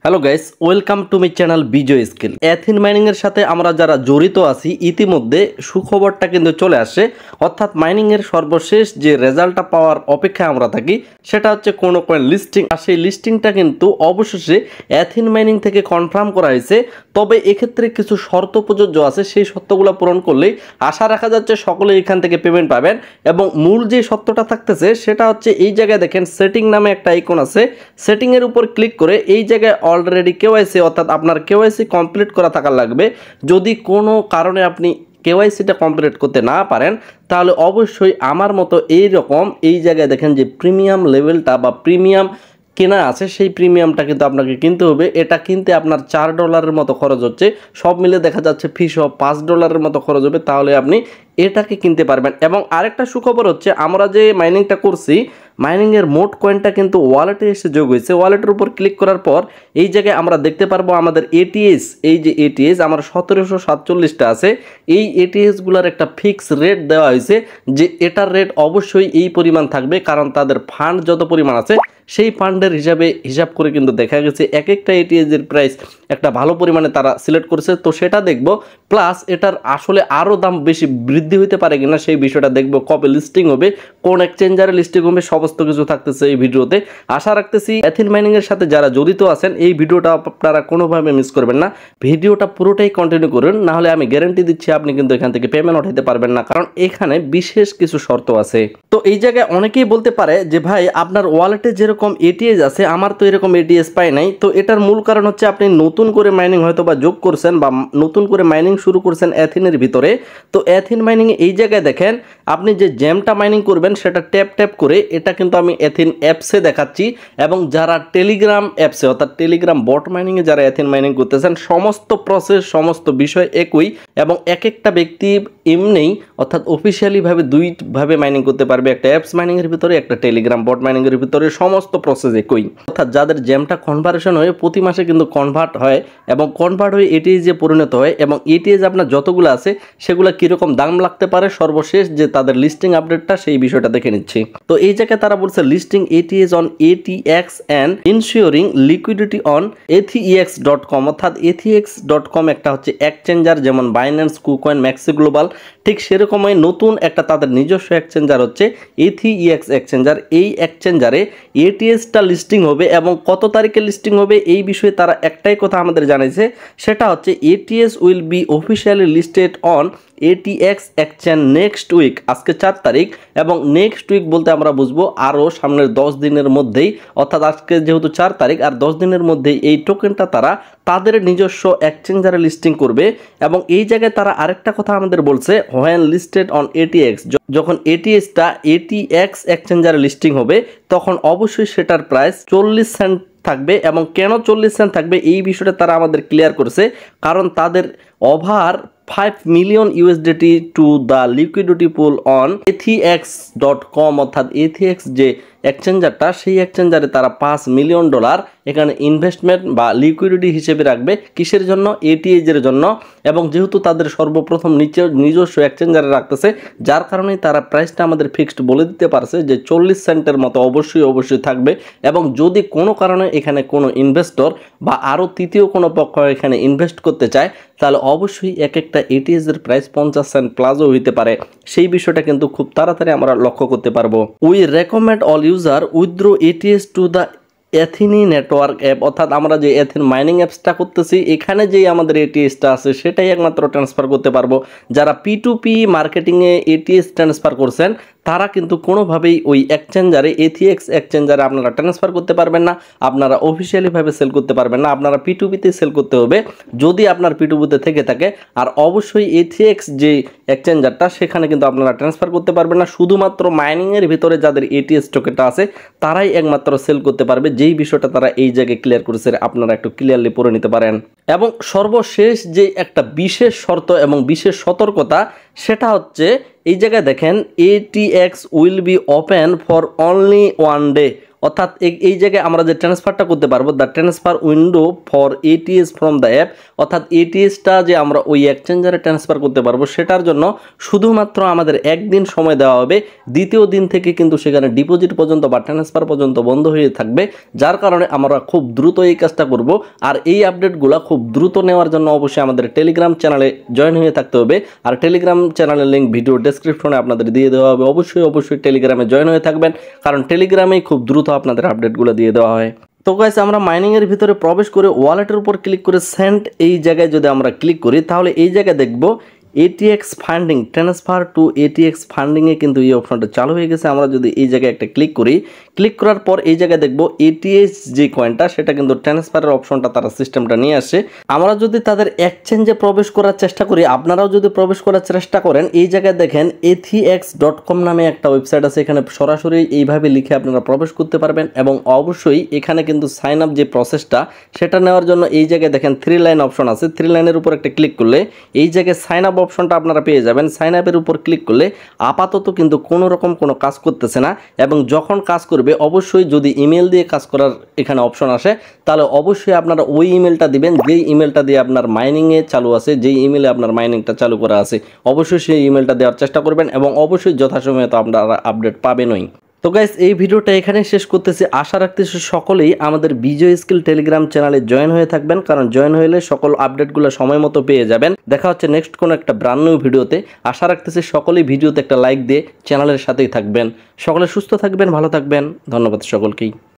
Hello guys, welcome to my channel Bijoy skill. এথিন mining এর সাথে আমরা যারা জড়িত আছি ইতিমধ্যে সুখবরটা কিন্তু চলে আসে, অর্থাৎ মাইনিং এর সর্বশেষ যে রেজাল্টটা পাওয়ার অপেক্ষায় আমরা থাকি সেটা হচ্ছে কোনো কয়েন লিস্টিং। আর সেই লিস্টিংটা কিন্তু অবশেষে এথিন মাইনিং থেকে কনফার্ম করা হয়েছে। তবে এক্ষেত্রে কিছু শর্ত প্রযোজ্য আছে, সেই শর্তগুলো পূরণ করলেই আশা রাখা যাচ্ছে সকলে এখান থেকে পেমেন্ট পাবেন। এবং মূল যে শর্তটা থাকতেছে সেটা হচ্ছে এই জায়গায় দেখেন সেটিং নামে একটা আইকন আছে, সেটিং এর উপর ক্লিক করে এই জায়গায় অলরেডি কেওয়াইসি অর্থাৎ আপনার কেওয়াইসি কমপ্লিট করা থাকা লাগবে। যদি কোনো কারণে আপনি কেওয়াইসিটা কমপ্লিট করতে না পারেন তাহলে অবশ্যই আমার মতো এই রকম এই জায়গায় দেখেন যে প্রিমিয়াম লেভেলটা বা প্রিমিয়াম কেনা আছে, সেই প্রিমিয়ামটা কিন্তু আপনাকে কিনতে হবে। এটা কিনতে আপনার $4 মতো খরচ হচ্ছে, সব মিলে দেখা যাচ্ছে ফি সহ $5 মতো খরচ হবে, তাহলে আপনি এটাকে কিনতে পারবেন। এবং আরেকটা সুখবর হচ্ছে আমরা যে মাইনিংটা করছি মাইনিংয়ের মোট কয়েনটা কিন্তু ওয়ালেটে এসে যোগ হয়েছে। ওয়ালেটের উপর ক্লিক করার পর এই জায়গায় আমরা দেখতে পারবো আমাদের এটিএস, এই যে এটিএস আমার 1747টা আছে, এই এটিএসগুলোর একটা ফিক্স রেট দেওয়া হয়েছে যে এটার রেট অবশ্যই এই পরিমাণ থাকবে, কারণ তাদের ফান্ড যত পরিমাণ আছে সেই ফান্ডের হিসাব করে কিন্তু দেখা গেছে এক একটা এটিএসের প্রাইস একটা ভালো পরিমাণে তারা সিলেক্ট করেছে। তো সেটা দেখব, প্লাস এটার আসলে আরও দাম বেশি বৃদ্ধি হতে পারে কিনা সেই বিষয়টা দেখব, কবে লিস্টিং হবে, কোন এক্সচেঞ্জারে লিস্টিং হবে, সমস্ত কিছু থাকতেছে এই ভিডিওতে। আশা রাখতেছি এথিন মাইনিং এর সাথে যারা জড়িত আছেন এই ভিডিওটা আপনারা কোনোভাবে মিস করবেন না, ভিডিওটা পুরোটাই কন্টিনিউ করুন, না হলে আমি গ্যারান্টি দিচ্ছি আপনি কিন্তু এখান থেকে পেমেন্ট উঠাতে পারবেন না, কারণ এখানে বিশেষ কিছু শর্ত আছে। তো এই জায়গায় অনেকেই বলতে পারে যে ভাই আপনার ওয়ালেটে যেরকম এটিএস আছে আমার তো এরকম এটিএস পাই নাই। তো এটার মূল কারণ হচ্ছে আপনি নতুন করে মাইনিং হয়তো বা যোগ করছেন বা নতুন করে মাইনিং শুরু করছেন এথিনের ভিতরে। তো এথিন মাইনিং এই জায়গায় দেখেন আপনি যে জেমটা মাইনিং করবেন সেটা ট্যাপ করে, এটা কিন্তু আমি এথিন অ্যাপসে দেখাচ্ছি। এবং যারা টেলিগ্রাম অ্যাপসে অর্থাৎ টেলিগ্রাম বট মাইনিংয়ে যারা এথিন মাইনিং করতেছেন সমস্ত প্রসেস সমস্ত বিষয় একই, এবং এক একটা ব্যক্তি এমনিই অর্থাৎ অফিসিয়ালিভাবে দুইভাবে মাইনিং করতে পারবে, একটা অ্যাপস মাইনিংয়ের ভিতরে একটা টেলিগ্রাম বট মাইনিংয়ের ভিতরে, সমস্ত প্রসেস একই। অর্থাৎ যাদের জেমটা কনভার্সন হয়ে প্রতি মাসে কিন্তু কনভার্ট হয় এবং কনভার্ট হয়ে এটিএস যে পরিণত হয়, এবং এটিএস আপনার যতগুলো আছে সেগুলো কীরকম দাম লাগতে পারে সর্বশেষ যে তাদের লিস্টিং আপডেটটা সেই বিষয়টা দেখে নিচ্ছি। তো এই জায়গায় তারা বলছে listing ATS on ATX and ensuring liquidity on ATX.com, অর্থাৎ ATX.com একটা হচ্ছে এক্সচেঞ্জার, যেমন বাইন্যান্স, কুকয়েন, ম্যাক্সি গ্লোবাল, ঠিক সেরকমই নতুন একটা তাদের নিজস্ব এক্সচেঞ্জার হচ্ছে ATX এক্সচেঞ্জার। এই এক্সচেঞ্জারে এটিএসটা লিস্টিং হবে এবং কত তারিখে লিস্টিং হবে এই বিষয়ে তারা একটাই কথা আমাদের জানাইছে, সেটা হচ্ছে ATS will be officially listed on ATX exchange next week, আজকে 4 তারিখ, এবং নেক্সট উইক বলতে আমরা বুঝবো আরও সামনের 10 দিনের মধ্যেই, অর্থাৎ আজকে যেহেতু 4 তারিখ আর 10 দিনের মধ্যেই এই টোকেনটা তারা তাদের নিজস্ব এক্সচেঞ্জারে লিস্টিং করবে। এবং এই জায়গায় তারা আরেকটা কথা আমাদের বলছে, হোয়েন লিস্টেড অন ATX, যখন এটিএসটা ATX এক্সচেঞ্জারে লিস্টিং হবে তখন অবশ্যই সেটার প্রাইস 40 সেন্ট থাকবে। এবং কেন 40 সেন্ট থাকবে এই বিষয়টা তারা আমাদের ক্লিয়ার করছে, কারণ তাদের over $5 million to the liquidity pool on ATX.com, অর্থাৎ ATX যে এক্সচেঞ্জারটা সেই এক্সচেঞ্জারে তারা $5 মিলিয়ন এখানে ইনভেস্টমেন্ট বা লিকুইডিটি হিসেবে রাখবে। কিসের জন্য? ATX এর জন্য। এবং যেহেতু তাদের সর্বপ্রথম নিজস্ব এক্সচেঞ্জারে রাখতেছে, যার কারণে তারা প্রাইসটা আমাদের ফিক্সড বলে দিতে পারছে যে 40 সেন্টের মতো অবশ্যই থাকবে। এবং যদি কোনো কারণে এখানে কোনো ইনভেস্টর বা আরও তৃতীয় কোনো পক্ষ এখানে ইনভেস্ট করতে চায় তাহলে অবশ্যই এক একটা এটিএস এর প্রাইস 50 সেন্ট প্লাসও হইতে পারে, সেই বিষয়টা কিন্তু খুব তাড়াতাড়ি আমরা লক্ষ্য করতে পারবো। We recommend all user withdraw ATS to the Athene network app, অর্থাৎ আমরা যে এথিন মাইনিং অ্যাপসটা করতেছি এখানে যেই আমাদের এটিএসটা আছে সেটাই একমাত্র ট্রান্সফার করতে পারবো। যারা P2P মার্কেটিংয়ে এটিএস ট্রান্সফার করছেন তারা কিন্তু কোনোভাবেই ওই এক্সচেঞ্জারে ATX এক্সচেঞ্জারে আপনারা ট্রান্সফার করতে পারবেন না, আপনারা অফিসিয়ালিভাবে সেল করতে পারবেন না, আপনারা P2P-তে সেল করতে হবে যদি আপনার P2P-তে থেকে থাকে। আর অবশ্যই ATX যে এক্সচেঞ্জারটা সেখানে কিন্তু আপনারা ট্রান্সফার করতে পারবেন না, শুধুমাত্র মাইনিংয়ের ভিতরে যাদের ATS টোকেনটা আছে তারাই একমাত্র সেল করতে পারবে, যেই বিষয়টা তারা এই জায়গায় ক্লিয়ার করেছে, আপনারা একটু ক্লিয়ারলি পড়ে নিতে পারেন। এবং সর্বশেষ যে একটা বিশেষ শর্ত এবং বিশেষ সতর্কতা সেটা হচ্ছে এই জায়গায় দেখেন ATX will be open for only 1 day, অর্থাৎ এই জায়গায় আমরা যে ট্রান্সফারটা করতে পারবো, the transfer window for ATS from the app, অর্থাৎ এটিএসটা যে আমরা ওই এক্সচেঞ্জারে ট্রান্সফার করতে পারবো সেটার জন্য শুধুমাত্র আমাদের একদিন সময় দেওয়া হবে। দ্বিতীয় দিন থেকে কিন্তু সেখানে ডিপোজিট পর্যন্ত বা ট্রান্সফার পর্যন্ত বন্ধ হয়ে থাকবে, যার কারণে আমরা খুব দ্রুত এই কাজটা করব। আর এই আপডেটগুলো খুব দ্রুত নেওয়ার জন্য অবশ্যই আমাদের টেলিগ্রাম চ্যানেলে জয়েন হয়ে থাকতে হবে। আর টেলিগ্রাম চ্যানেলের লিঙ্ক ভিডিও ডেসক্রিপশনে আপনাদের দিয়ে দেওয়া হবে। অবশ্যই টেলিগ্রামে জয়েন হয়ে থাকবেন, কারণ টেলিগ্রামেই খুব দ্রুত আপনাদের আপডেটগুলো দিয়ে দেওয়া হয়। তো গাইস, আমরা মাইনিংয়ের ভিতরে প্রবেশ করে ওয়ালেটের উপর ক্লিক করে সেন্ড এই জায়গায় যদি আমরা ক্লিক করি, তাহলে এই জায়গায় দেখব ATX funding, transfer to ATX ফান্ডিংয়ে কিন্তু এই অপশনটা চালু হয়ে গেছে। আমরা যদি এই জায়গায় একটা ক্লিক করি, ক্লিক করার পর এই জায়গায় দেখব ATH যে কয়েনটা সেটা কিন্তু ট্রান্সফারের অপশনটা তারা সিস্টেমটা নিয়ে আসে। আমরা যদি তাদের এক্সচেঞ্জে প্রবেশ করার চেষ্টা করি, আপনারাও যদি প্রবেশ করার চেষ্টা kরেন, এই জায়গায় দেখেন ATX.com নামে একটা ওয়েবসাইট আছে। এখানে সরাসরি এইভাবে লিখে আপনারা প্রবেশ করতে পারবেন এবং অবশ্যই এখানে কিন্তু সাইন আপ যে প্রসেসটা সেটা নেওয়ার জন্য এই জায়গায় দেখেন 3 লাইন অপশন আছে। 3 লাইনের উপর একটা ক্লিক করলে এই জায়গায় সাইন আপ অপশনটা আপনারা পেয়ে যাবেন। সাইন আপের উপর ক্লিক করলে আপাতত কিন্তু কোনো রকম কোনো কাজ করতেছে না, এবং যখন কাজ করবে অবশ্যই যদি ইমেল দিয়ে কাজ করার এখানে অপশন আসে, তাহলে অবশ্যই আপনারা ওই ইমেলটা দিবেন যেই ইমেলটা দিয়ে আপনার মাইনিংয়ে চালু আছে, যেই ইমেলে আপনার মাইনিংটা চালু করা আছে, অবশ্যই সেই ইমেলটা দেওয়ার চেষ্টা করবেন এবং অবশ্যই যথাসময়ে তো আপনারা আপডেট পাবেনই। তো গাইস, এই ভিডিওটা এখানে শেষ করতেছি। আশা রাখতেছি সকলেই আমাদের বিজয় স্কিল টেলিগ্রাম চ্যানেলে জয়েন হয়ে থাকবেন, কারণ জয়েন হলে সকল আপডেটগুলো সময় মতো পেয়ে যাবেন। দেখা হচ্ছে নেক্সট কোনো একটা ব্র্যান্ড নিউ ভিডিওতে। আশা রাখতেছি সকলেই ভিডিওতে একটা লাইক দিয়ে চ্যানেলের সাথেই থাকবেন। সকলে সুস্থ থাকবেন, ভালো থাকবেন। ধন্যবাদ সকলকেই।